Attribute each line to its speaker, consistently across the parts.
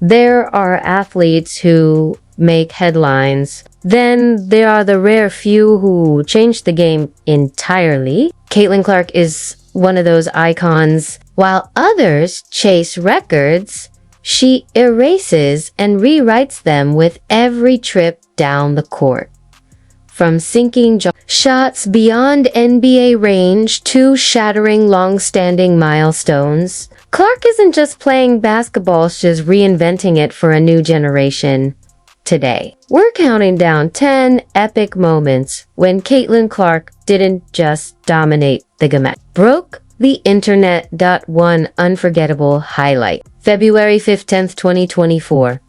Speaker 1: There are athletes who make headlines. Then there are the rare few who change the game entirely. Caitlin Clark is one of those icons. While others chase records, she erases and rewrites them with every trip down the court. From sinking shots beyond NBA range to shattering long-standing milestones, Clark isn't just playing basketball, she's reinventing it for a new generation. Today, we're counting down 10 epic moments when Caitlin Clark didn't just dominate the game, broke the internet. One unforgettable highlight. February 15th, 2024.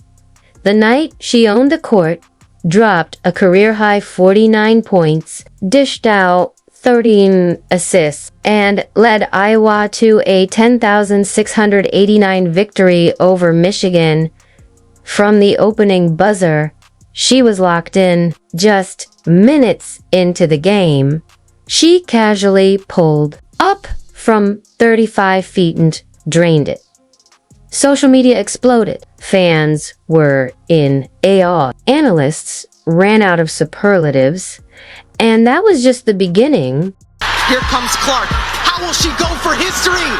Speaker 1: The night she owned the court, dropped a career-high 49 points, dished out 13 assists, and led Iowa to a 10,689 victory over Michigan. From the opening buzzer, she was locked in. Just minutes into the game, she casually pulled up from 35 feet and drained it. Social media exploded. Fans were in awe. Analysts ran out of superlatives. And that was just the beginning.
Speaker 2: Here comes Clark. How will she go for history?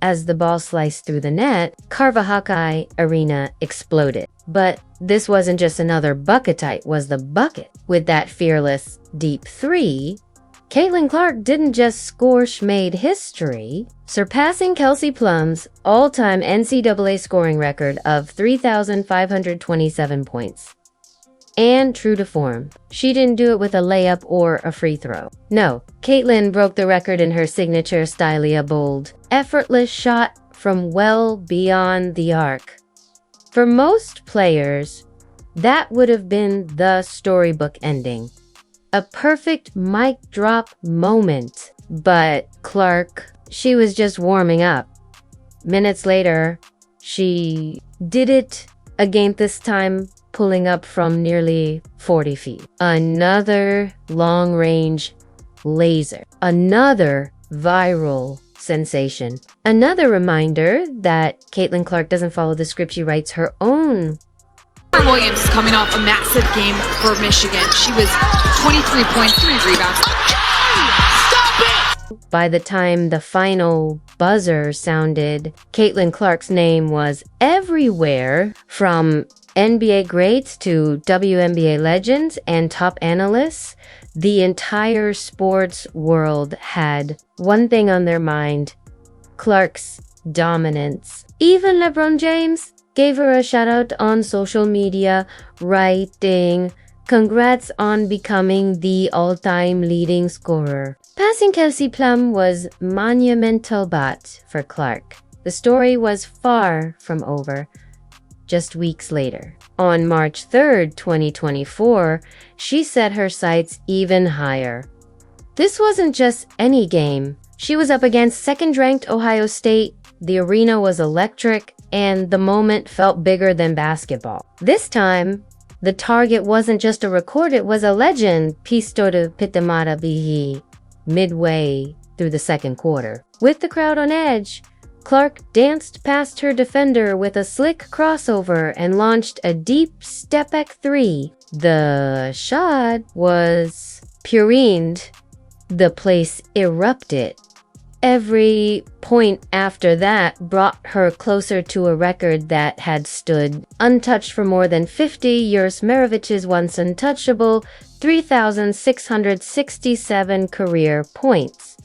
Speaker 1: As the ball sliced through the net, Carvajal Arena exploded. But this wasn't just another bucket, was the bucket. With that fearless, deep three, Caitlin Clark didn't just score, she made history, surpassing Kelsey Plum's all-time NCAA scoring record of 3,527 points. And true to form, she didn't do it with a layup or a free throw. No, Caitlin broke the record in her signature style, a bold, effortless shot from well beyond the arc. For most players, that would have been the storybook ending. A perfect mic drop moment. But Clark, she was just warming up. Minutes later, she did it again, this time pulling up from nearly 40 feet. Another long-range laser. Another viral sensation. Another reminder that Caitlin Clark doesn't follow the script, she writes her own.
Speaker 3: Williams coming off a massive game for Michigan. She was 23 points, 3 rebounds.
Speaker 2: Stop it!
Speaker 1: By the time the final buzzer sounded, Caitlin Clark's name was everywhere, from NBA greats to WNBA legends and top analysts. The entire sports world had one thing on their mind: Clark's dominance. Even LeBron James gave her a shout out on social media, writing, "Congrats on becoming the all-time leading scorer." Passing Kelsey Plum was monumental, but for Clark, the story was far from over. Just weeks later, on March 3rd, 2024, she set her sights even higher. This wasn't just any game. She was up against second-ranked Ohio State. The arena was electric, and the moment felt bigger than basketball. This time, the target wasn't just a record, it was a legend. Pisto de Pitamata Bihi, midway through the second quarter. With the crowd on edge, Clark danced past her defender with a slick crossover and launched a deep step-back three. The shot was purined. The place erupted. Every point after that brought her closer to a record that had stood untouched for more than 50 years. Maravich's once untouchable 3,667 career points.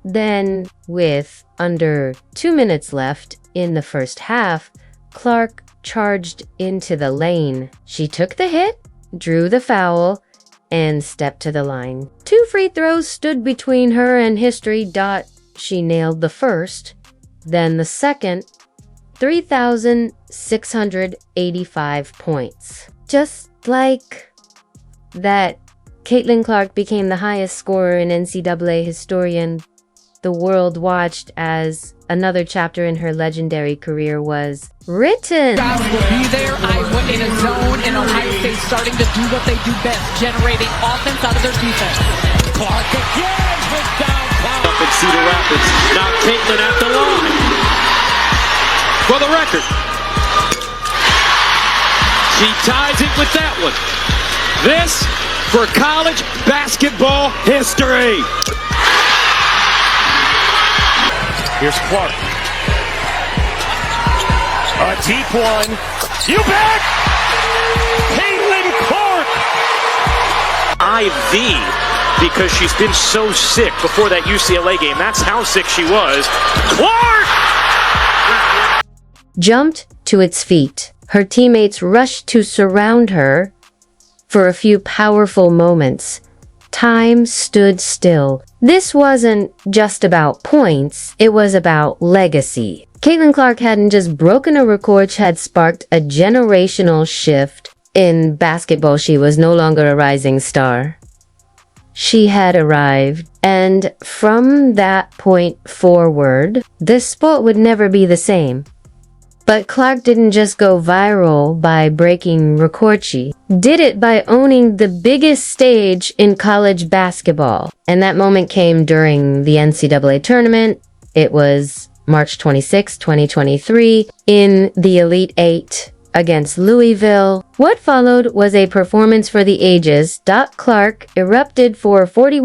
Speaker 1: Then, with under 2 minutes left in the first half, Clark charged into the lane. She took the hit, drew the foul, and stepped to the line. 2 free throws stood between her and history. She nailed the first, then the second. 3,685 points. Just like that, Caitlin Clark became the highest scorer in NCAA history, and the world watched as another chapter in her legendary career was written.
Speaker 4: Guys will be there. Iowa in a zone, and Ohio State starting to do what they do best, generating offense out of their defense. Clark again with down
Speaker 5: Up in Cedar Rapids. Now Caitlin at the line. For the record. She ties it with that one. This for college basketball history.
Speaker 6: Here's Clark. A deep one. You bet! Caitlin Clark!
Speaker 5: IV, because she's been so sick before that UCLA game. That's how sick she was. Clark!
Speaker 1: Jumped to its feet. Her teammates rushed to surround her. For a few powerful moments, time stood still. This wasn't just about points, it was about legacy. Caitlin Clark hadn't just broken a record, she had sparked a generational shift in basketball. She was no longer a rising star. She had arrived, and from that point forward, this sport would never be the same. But Clark didn't just go viral by breaking records, she did it by owning the biggest stage in college basketball. And that moment came during the NCAA tournament. It was March 26, 2023, in the Elite Eight against Louisville. What followed was a performance for the ages. Clark erupted for 41